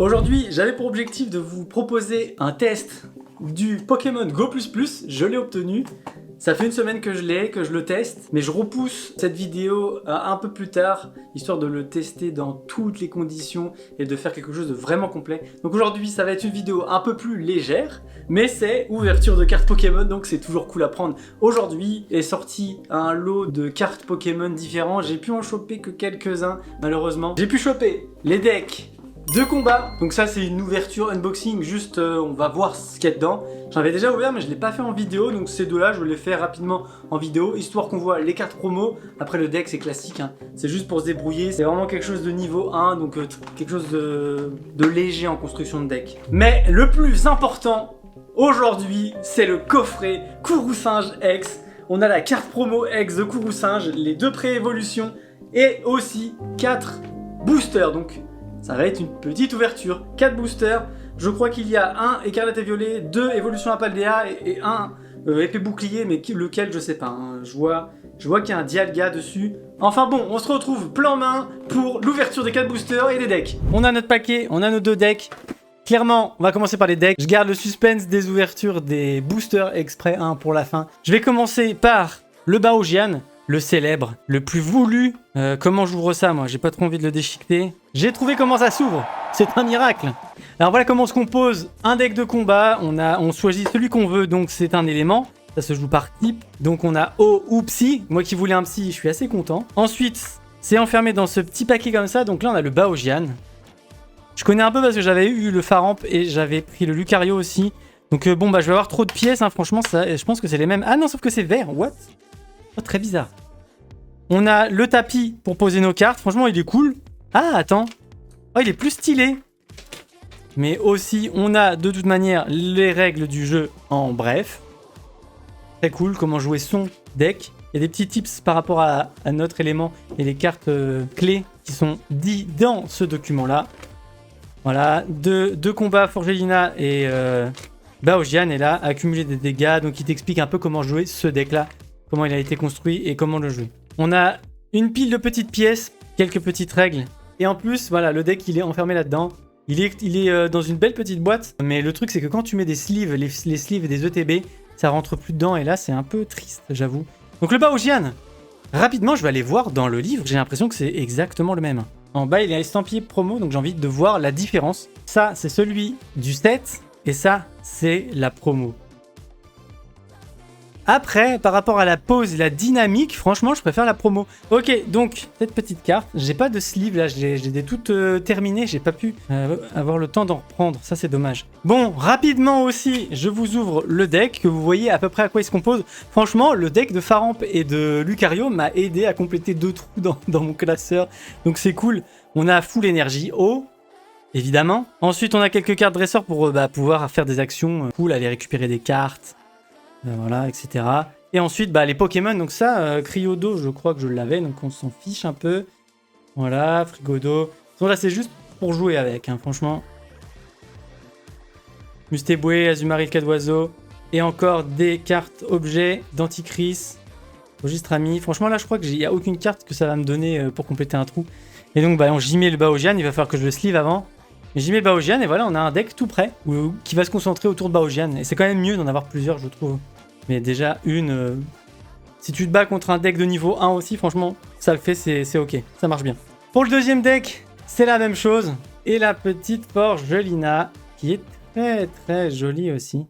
Aujourd'hui, j'avais pour objectif de vous proposer un test du Pokémon Go++, je l'ai obtenu. Ça fait une semaine que je l'ai, que je le teste, mais je repousse cette vidéo un peu plus tard, histoire de le tester dans toutes les conditions et de faire quelque chose de vraiment complet. Donc aujourd'hui, ça va être une vidéo un peu plus légère, mais c'est ouverture de cartes Pokémon, donc c'est toujours cool à prendre. Aujourd'hui est sorti un lot de cartes Pokémon différents, j'ai pu en choper que quelques-uns, malheureusement. J'ai pu choper les decks de combat, donc ça c'est une ouverture unboxing, juste on va voir ce qu'il y a dedans. J'en avais déjà ouvert mais je l'ai pas fait en vidéo, donc ces deux-là je vais les faire rapidement en vidéo, histoire qu'on voit les cartes promo. Après le deck c'est classique, hein. C'est juste pour se débrouiller, c'est vraiment quelque chose de niveau 1, donc quelque chose de léger en construction de deck. Mais le plus important aujourd'hui, c'est le coffret Kourou-Singe X. On a la carte promo X de Kourou-Singe, les deux pré-évolutions et aussi 4 boosters, donc ça va être une petite ouverture. 4 boosters. Je crois qu'il y a un écarlate et violet, 2 évolution à Paldea et un épée bouclier, mais lequel je sais pas. Hein. Je vois qu'il y a un Dialga dessus. Enfin bon, on se retrouve plan main pour l'ouverture des 4 boosters et des decks. On a notre paquet, on a nos 2 decks. Clairement, on va commencer par les decks. Je garde le suspense des ouvertures des boosters exprès pour la fin. Je vais commencer par le Baojian. Le célèbre, le plus voulu. Comment j'ouvre ça, moi? J'ai pas trop envie de le déchiqueter. J'ai trouvé comment ça s'ouvre. C'est un miracle. Alors voilà comment on se compose un deck de combat. On choisit celui qu'on veut, donc c'est un élément. Ça se joue par type. Donc on a O ou Psy. Moi qui voulais un Psy, je suis assez content. Ensuite, c'est enfermé dans ce petit paquet comme ça. Donc là, on a le Baojian. Je connais un peu parce que j'avais eu le Faramp et j'avais pris le Lucario aussi. Donc bon, bah je vais avoir trop de pièces, hein. Franchement, ça, je pense que c'est les mêmes. Ah non, sauf que c'est vert. What? Oh, très bizarre. On a le tapis pour poser nos cartes. Franchement, il est cool. Ah, attends. Oh, il est plus stylé. Mais aussi, on a de toute manière les règles du jeu en bref. Très cool comment jouer son deck. Il y a des petits tips par rapport à notre élément et les cartes clés qui sont dit dans ce document-là. Voilà, deux combats Forgelina et Baojian est là, accumuler des dégâts. Donc, il t'explique un peu comment jouer ce deck-là. Comment il a été construit et comment le jouer. On a une pile de petites pièces, quelques petites règles. Et en plus, voilà, le deck, il est enfermé là-dedans. Il est dans une belle petite boîte. Mais le truc, c'est que quand tu mets des sleeves, les sleeves des ETB, ça rentre plus dedans. Et là, c'est un peu triste, j'avoue. Donc le Baojian, rapidement, je vais aller voir dans le livre. J'ai l'impression que c'est exactement le même. En bas, il y a estampillé promo, donc j'ai envie de voir la différence. Ça, c'est celui du set. Et ça, c'est la promo. Après, par rapport à la pose et la dynamique, franchement, je préfère la promo. Ok, donc, cette petite carte, j'ai pas de sleeve là, j'ai des toutes terminées, j'ai pas pu avoir le temps d'en reprendre, ça c'est dommage. Bon, rapidement aussi, je vous ouvre le deck, que vous voyez à peu près à quoi il se compose. Franchement, le deck de Faramp et de Lucario m'a aidé à compléter 2 trous dans mon classeur, donc c'est cool. On a full énergie haut, évidemment. Ensuite, on a quelques cartes dresseurs pour pouvoir faire des actions cool, aller récupérer des cartes. Voilà, etc. Et ensuite, les Pokémon, donc ça, Cryodo, je crois que je l'avais, donc on s'en fiche un peu. Voilà, Frigodo. Donc là, c'est juste pour jouer avec, hein, franchement. Mustéboué, Azumarill, Cadoiseau. Et encore des cartes objets d'Anticris, Registre Ami. Franchement, là, je crois qu'il n'y a aucune carte que ça va me donner pour compléter un trou. Et donc, j'y mets le Baojian, il va falloir que je le sleeve avant. J'y mets le Baojian et voilà, on a un deck tout prêt qui va se concentrer autour de Baojian. Et c'est quand même mieux d'en avoir plusieurs, je trouve. Mais déjà, si tu te bats contre un deck de niveau 1 aussi, franchement, ça le fait, c'est ok. Ça marche bien. Pour le deuxième deck, c'est la même chose. Et la petite Forgelina, qui est très très jolie aussi.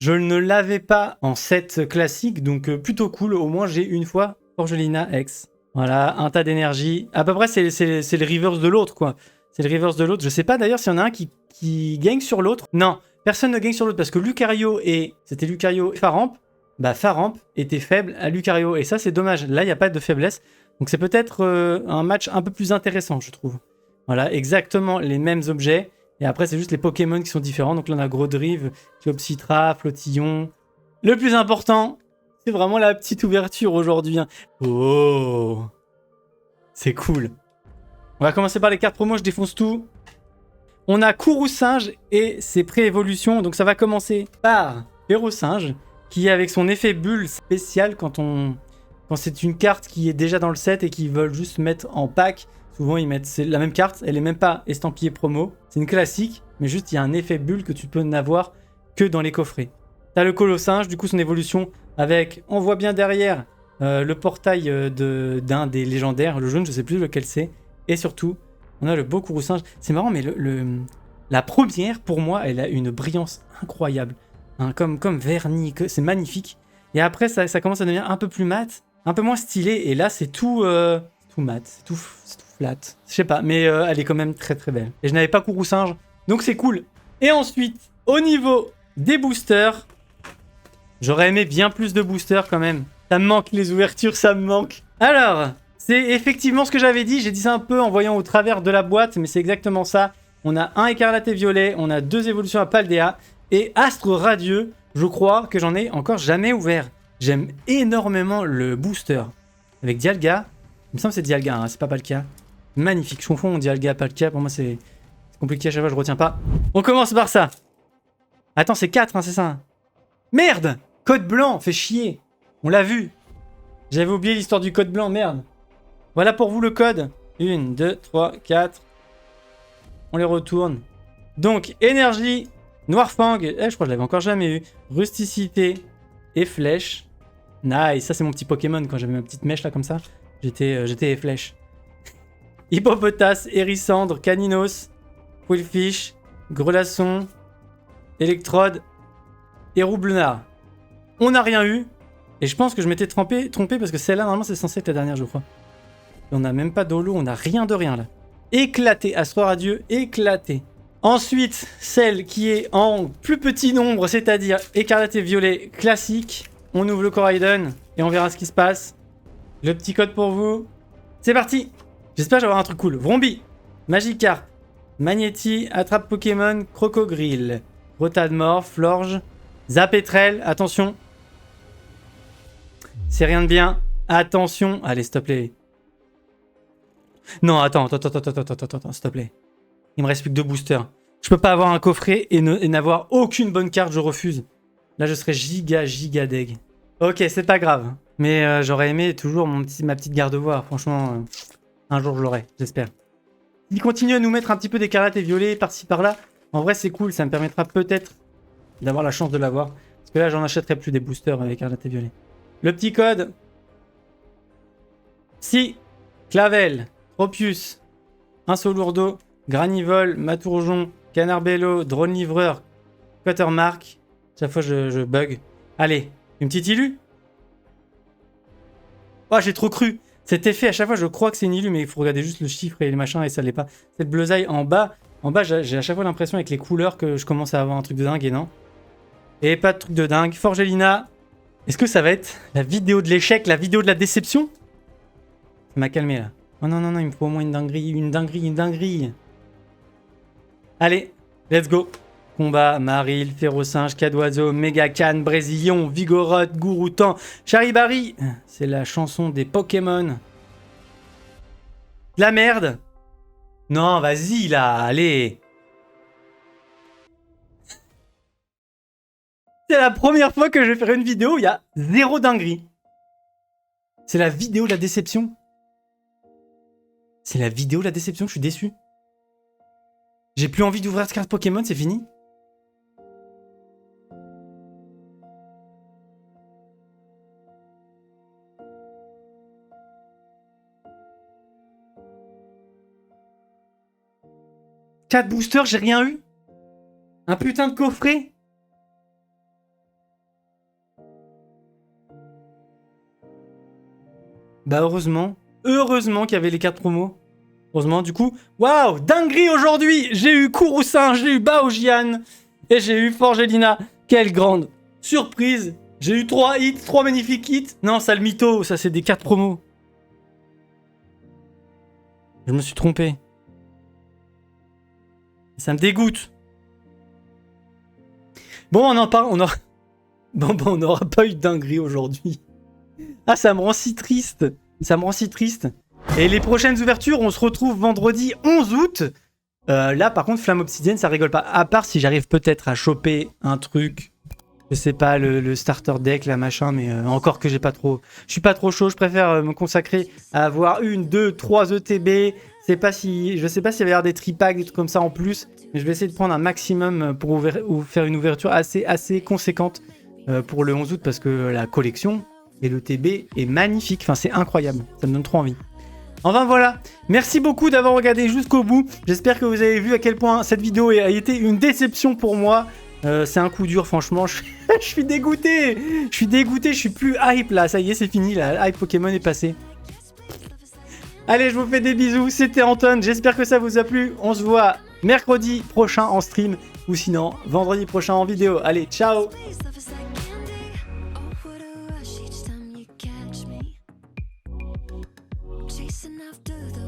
Je ne l'avais pas en set classique, donc plutôt cool. Au moins, j'ai une fois Forgelina X. Voilà, un tas d'énergie. À peu près, c'est le reverse de l'autre, quoi. C'est le reverse de l'autre. Je sais pas d'ailleurs s'il y en a un qui gagne sur l'autre. Non, personne ne gagne sur l'autre parce que Lucario c'était Lucario et Faramp. Faramp était faible à Lucario et ça c'est dommage. Là il n'y a pas de faiblesse. Donc c'est peut-être un match un peu plus intéressant, je trouve. Voilà, exactement les mêmes objets. Et après c'est juste les Pokémon qui sont différents. Donc là on a Grodrive, Cleopsitra, Flottillon. Le plus important, c'est vraiment la petite ouverture aujourd'hui. Hein. Oh, c'est cool. On va commencer par les cartes promo, je défonce tout. On a Kourou-Singe et ses pré-évolutions. Donc ça va commencer par Férosinge, qui avec son effet bulle spécial quand c'est une carte qui est déjà dans le set et qu'ils veulent juste mettre en pack. Souvent, ils mettent la même carte. Elle est même pas estampillée promo. C'est une classique, mais juste il y a un effet bulle que tu peux n'avoir que dans les coffrets. T'as le Colossinge, du coup, son évolution avec, on voit bien derrière, le portail d'un des légendaires, le jaune, je sais plus lequel c'est. Et surtout, on a le beau Kourou-singe. C'est marrant, mais la première, pour moi, elle a une brillance incroyable. Hein, comme vernis, c'est magnifique. Et après, ça commence à devenir un peu plus mat, un peu moins stylé. Et là, c'est tout mat, c'est tout flat. Je sais pas, mais elle est quand même très très belle. Et je n'avais pas Kourou-singe, donc c'est cool. Et ensuite, au niveau des boosters, j'aurais aimé bien plus de boosters quand même. Ça me manque, les ouvertures, ça me manque. Alors, c'est effectivement ce que j'avais dit. J'ai dit ça un peu en voyant au travers de la boîte, mais c'est exactement ça. On a un écarlate et violet, on a 2 évolutions à Paldea et Astre Radieux. Je crois que j'en ai encore jamais ouvert. J'aime énormément le booster avec Dialga. Il me semble que c'est Dialga, hein, c'est pas Palkia. Magnifique, je confonds Dialga, Palkia. Pour moi, c'est compliqué à chaque fois, je retiens pas. On commence par ça. Attends, c'est 4, hein, c'est ça. Merde! Code blanc, fait chier. On l'a vu. J'avais oublié l'histoire du code blanc, merde. Voilà pour vous le code. 1, 2, 3, 4. On les retourne. Donc, énergie, Noirfang. Je crois que je l'avais encore jamais eu. Rusticité et flèche. Nice, ça c'est mon petit Pokémon quand j'avais ma petite mèche là comme ça. J'étais flèche. Hippopotas, Hérissandre, Caninos, Quillfish, Grelasson, Electrode et Roublard. On n'a rien eu. Et je pense que je m'étais trompé parce que celle-là, normalement, c'est censé être la dernière, je crois. Et on n'a même pas d'holo, on n'a rien de rien là. Éclaté, Astre Radieux, éclaté. Ensuite, celle qui est en plus petit nombre, c'est-à-dire écarlate et violet classique. On ouvre le Coraidon et on verra ce qui se passe. Le petit code pour vous. C'est parti. J'espère que je vais avoir un truc cool. Vrombi, Magikarp, Magnéti, Attrape Pokémon, Crocogrill, Rotadmorph, Florge, Zapetrel, attention. C'est rien de bien. Attention. Allez, s'il te plaît. Non, attends, s'il te plaît. Il me reste plus que 2 boosters. Je peux pas avoir un coffret et n'avoir aucune bonne carte, je refuse. Là, je serais giga deg. Ok, c'est pas grave. Mais j'aurais aimé toujours ma petite garde-voix. Franchement, un jour je l'aurai, j'espère. Il continue à nous mettre un petit peu d'écarlate et violet par-ci par-là. En vrai, c'est cool, ça me permettra peut-être d'avoir la chance de l'avoir. Parce que là, j'en achèterai plus des boosters avec écarlate et violet. Le petit code. Si. Clavel. Tropius. Insolourdo. Granivol. Matourjon. Canarbello. Drone Livreur. Quatermark. Chaque fois, je bug. Allez. Une petite illu. Oh, j'ai trop cru. Cet effet, à chaque fois, je crois que c'est une illu, mais il faut regarder juste le chiffre et les machins et ça l'est pas. Cette bleusaille en bas. En bas, j'ai à chaque fois l'impression avec les couleurs que je commence à avoir un truc de dingue et non. Et pas de truc de dingue. Forgelina. Est-ce que ça va être la vidéo de l'échec, la vidéo de la déception? Ça m'a calmé là. Oh non, non, non, il me faut au moins une dinguerie. Allez, let's go. Combat, Maril, Férocinge, Cadoiseau, Mégacan, Brésillon, Vigoroth, Gouroutan, Charibari. C'est la chanson des Pokémon. De la merde. Non, vas-y là, allez. C'est la première fois que je vais faire une vidéo, il y a 0 dinguerie. C'est la vidéo de la déception. C'est la vidéo de la déception, je suis déçu. J'ai plus envie d'ouvrir cette carte Pokémon, c'est fini. Quatre boosters, j'ai rien eu. Un putain de coffret. Bah heureusement qu'il y avait les cartes promo. Heureusement, du coup, waouh, dinguerie aujourd'hui. J'ai eu Kourou-singe, j'ai eu Baojian et j'ai eu Forgelina. Quelle grande surprise. J'ai eu 3 hits, 3 magnifiques hits. Non, ça le mytho, ça c'est des cartes promo. Je me suis trompé. Ça me dégoûte. Bon, on en parle, Bon, on n'aura pas eu de dinguerie aujourd'hui. Ah, ça me rend si triste. Et les prochaines ouvertures, on se retrouve vendredi 11 août. Là, par contre, Flamme Obsidienne, ça rigole pas. À part si j'arrive peut-être à choper un truc. Je sais pas, le starter deck, la machin, mais encore que j'ai pas trop... Je suis pas trop chaud, je préfère me consacrer à avoir 1, 2, 3 ETB, Je sais pas s'il va y avoir des tripacks, des trucs comme ça en plus, mais je vais essayer de prendre un maximum pour faire une ouverture assez conséquente pour le 11 août parce que la collection et le TB est magnifique. Enfin, c'est incroyable. Ça me donne trop envie. Enfin voilà, merci beaucoup d'avoir regardé jusqu'au bout. J'espère que vous avez vu à quel point cette vidéo a été une déception pour moi. C'est un coup dur, franchement. Je suis dégoûté. Je suis plus hype là. Ça y est, c'est fini. La hype Pokémon est passée. Allez, je vous fais des bisous. C'était Anton. J'espère que ça vous a plu. On se voit mercredi prochain en stream ou sinon vendredi prochain en vidéo. Allez, ciao.